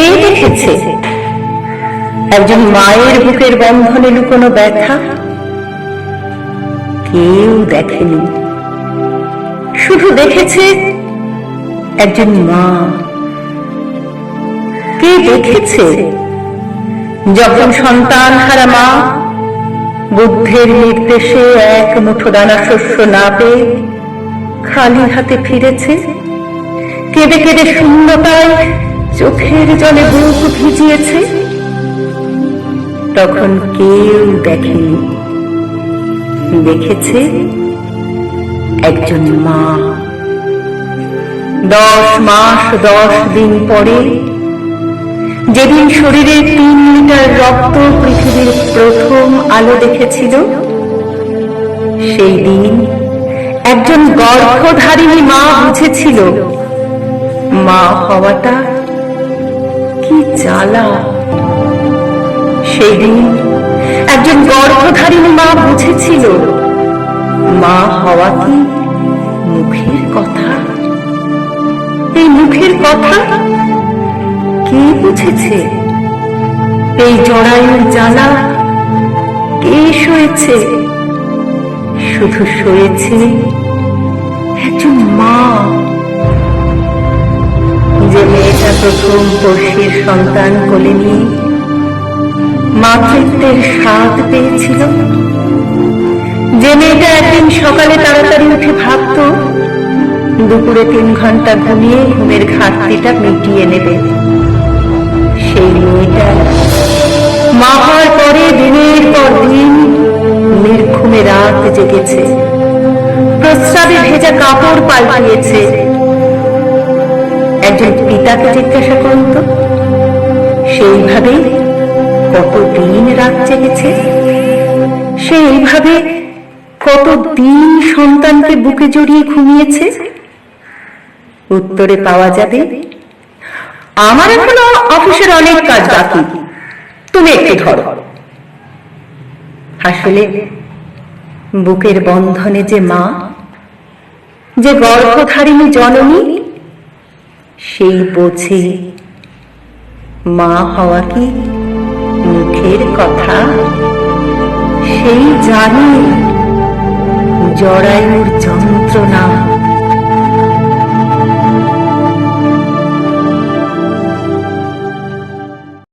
কে দেখেছে একজন মায়ের বুকের বন্ধনে লুকোনো ব্যথা? কেউ দেখেনি, শুধু দেখেছে একজন মা। কে দেখেছে যখন সন্তান হারা মা বুদ্ধের নির্দেশে এক মুঠো দানা শস্য না পেয়ে খালি হাতে ফিরেছে, কেঁদে কেঁদে শূন্যতায় চোখের জলে বুক ভিজিয়েছে? তখন কেউ দেখেনি, দেখেছে একজন মা। 10 মাস 10 দিন পরে, যেদিন শরীরে 3 লিটার রক্ত পৃথিবীর প্রথম আলো দেখেছিল, সেই দিন একজন গর্ভধারিণী মা বুঝেছিল মা হওয়াটা কি জ্বালা। সেই দিন একজন গর্ভধারিণী মা বুঝেছিল মা হওয়া কি মুখের কথা। এই মুখের কথা কে বুঝেছে? এই জরায়ুর জ্বালা কে সয়েছে? শুধু সয়েছে একজন মা। যে মেয়েটা প্রথম পড়শির সন্তান কোলে নিয়ে মাতৃত্বের স্বাদ পেয়েছিল, যে মেয়েটা একদিন সকালে তাড়াতাড়ি উঠে ভাবত দুপুরে 3 ঘন্টা ঘুমিয়ে ঘুমের ঘাটতিটা মিটিয়ে নেবে, সেই মেয়েটা মা হওয়ার পরে দিনের পর দিন নির্ঘুমে রাত জেগেছে, প্রস্রাবে ভেজা কাপড় পাল্টিয়েছে। একজন পিতাকে জিজ্ঞাসা করুন তো, সেইভাবে কতদিন রাত জেগেছে? সে এইভাবে কতদিন সন্তানকে বুকে জড়িয়ে ঘুমিয়েছে? উত্তরে পাওয়া যাবে, আমার এখনো অফিসের অনেক কাজ বাকি, তুমি একটু ধরো। আসলে বুকের বন্ধনে যে মা, যে গর্ভধারিণী জননী, সেই বোঝে মা হওয়া কি মুখের কথা। সেই জানে জরায়ুর যন্ত্রণা।